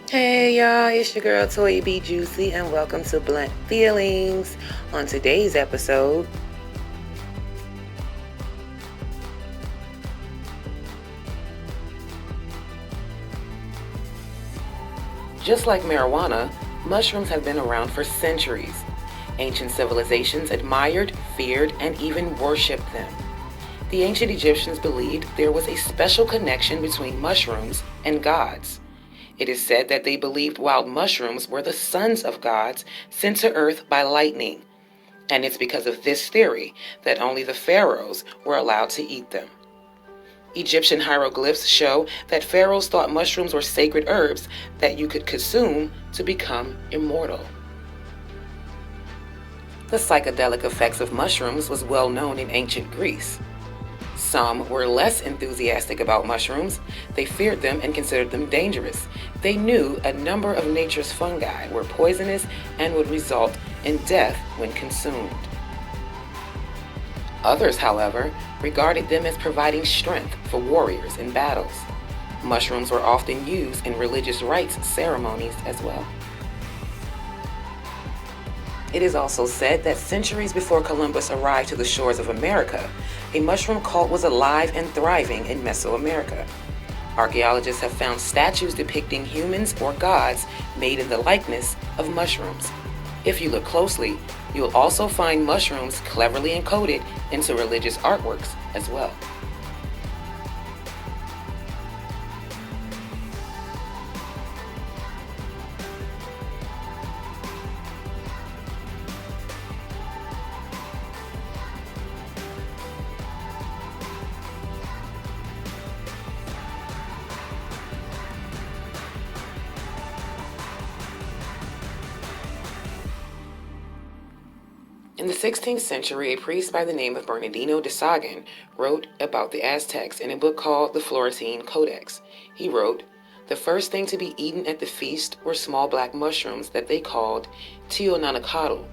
Hey y'all, it's your girl ToyaBJuicy and welcome to Blunt Feelings. On today's episode, just like marijuana, mushrooms have been around for centuries. Ancient civilizations admired, feared, and even worshipped them. The ancient Egyptians believed there was a special connection between mushrooms and gods. It is said that they believed wild mushrooms were the sons of gods sent to earth by lightning. And it's because of this theory that only the pharaohs were allowed to eat them. Egyptian hieroglyphs show that pharaohs thought mushrooms were sacred herbs that you could consume to become immortal. The psychedelic effects of mushrooms was well known in ancient Greece. Some were less enthusiastic about mushrooms. They feared them and considered them dangerous. They knew a number of nature's fungi were poisonous and would result in death when consumed. Others, however, regarded them as providing strength for warriors in battles. Mushrooms were often used in religious rites ceremonies as well. It is also said that centuries before Columbus arrived to the shores of America, a mushroom cult was alive and thriving in Mesoamerica. Archaeologists have found statues depicting humans or gods made in the likeness of mushrooms. If you look closely, you'll also find mushrooms cleverly encoded into religious artworks as well. In the 16th century, a priest by the name of Bernardino de Sahagin wrote about the Aztecs in a book called the Florentine Codex. He wrote, "The first thing to be eaten at the feast were small black mushrooms that they called teonanacatl,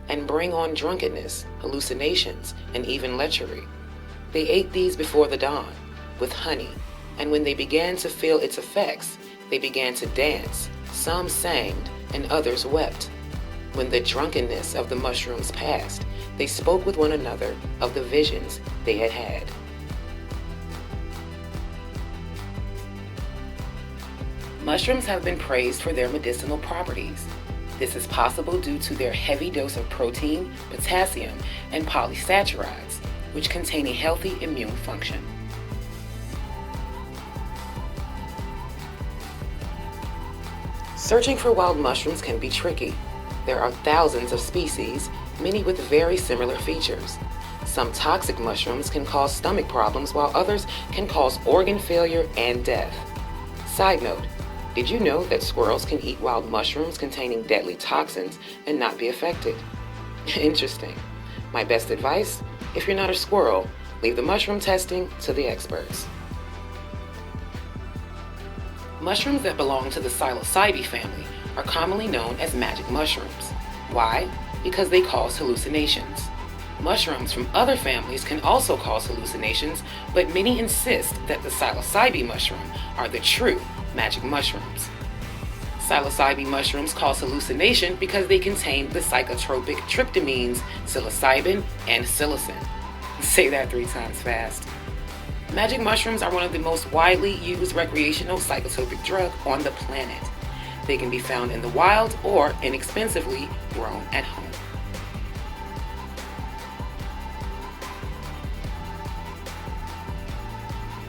and bring on drunkenness, hallucinations, and even lechery. They ate these before the dawn, with honey, and when they began to feel its effects, they began to dance. Some sang, and others wept. When the drunkenness of the mushrooms passed, they spoke with one another of the visions they had had." Mushrooms have been praised for their medicinal properties. This is possible due to their heavy dose of protein, potassium, and polysaccharides, which contain a healthy immune function. Searching for wild mushrooms can be tricky. There are thousands of species, many with very similar features. Some toxic mushrooms can cause stomach problems, while others can cause organ failure and death. Side note, did you know that squirrels can eat wild mushrooms containing deadly toxins and not be affected? Interesting. My best advice, if you're not a squirrel, leave the mushroom testing to the experts. Mushrooms that belong to the psilocybe family are commonly known as magic mushrooms. Why? Because they cause hallucinations. Mushrooms from other families can also cause hallucinations, but many insist that the psilocybe mushroom are the true magic mushrooms. Psilocybe mushrooms cause hallucination because they contain the psychotropic tryptamines psilocybin and psilocin. Say that 3 times fast. Magic mushrooms are one of the most widely used recreational psychotropic drugs on the planet. They can be found in the wild or inexpensively grown at home.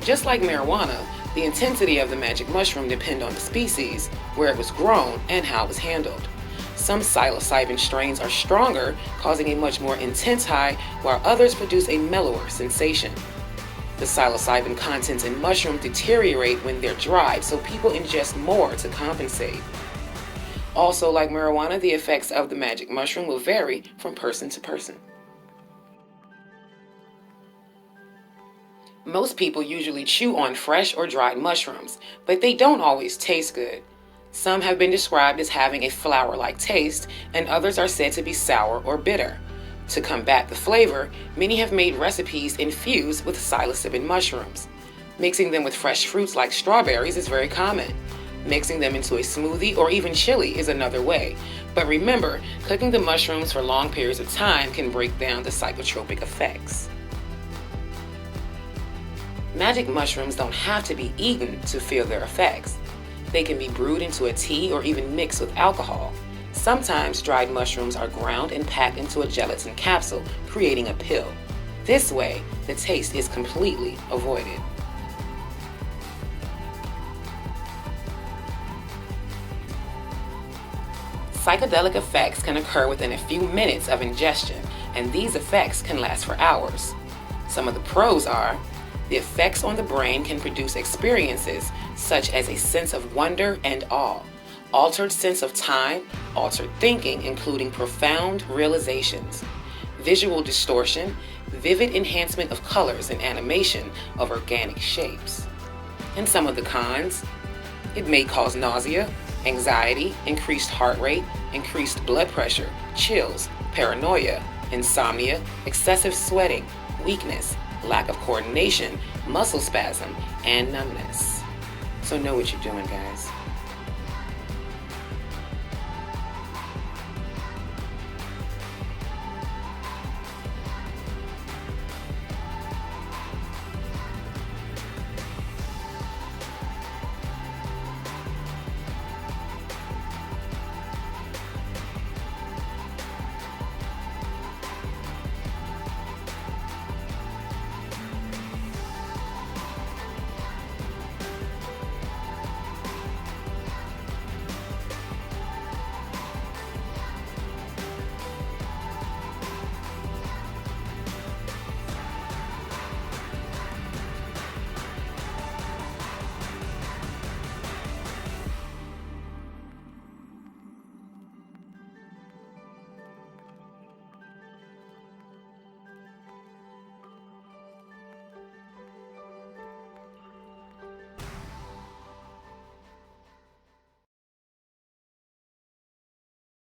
Just like marijuana, the intensity of the magic mushroom depends on the species, where it was grown, and how it was handled. Some psilocybin strains are stronger, causing a much more intense high, while others produce a mellower sensation. The psilocybin contents in mushrooms deteriorate when they're dried, so people ingest more to compensate. Also, like marijuana, the effects of the magic mushroom will vary from person to person. Most people usually chew on fresh or dried mushrooms, but they don't always taste good. Some have been described as having a flour-like taste, and others are said to be sour or bitter. To combat the flavor, many have made recipes infused with psilocybin mushrooms. Mixing them with fresh fruits like strawberries is very common. Mixing them into a smoothie or even chili is another way. But remember, cooking the mushrooms for long periods of time can break down the psychotropic effects. Magic mushrooms don't have to be eaten to feel their effects. They can be brewed into a tea or even mixed with alcohol. Sometimes dried mushrooms are ground and packed into a gelatin capsule, creating a pill. This way, the taste is completely avoided. Psychedelic effects can occur within a few minutes of ingestion, and these effects can last for hours. Some of the pros are: the effects on the brain can produce experiences such as a sense of wonder and awe, altered sense of time, altered thinking, including profound realizations, visual distortion, vivid enhancement of colors and animation of organic shapes. And some of the cons: it may cause nausea, anxiety, increased heart rate, increased blood pressure, chills, paranoia, insomnia, excessive sweating, weakness, lack of coordination, muscle spasm, and numbness. So know what you're doing, guys.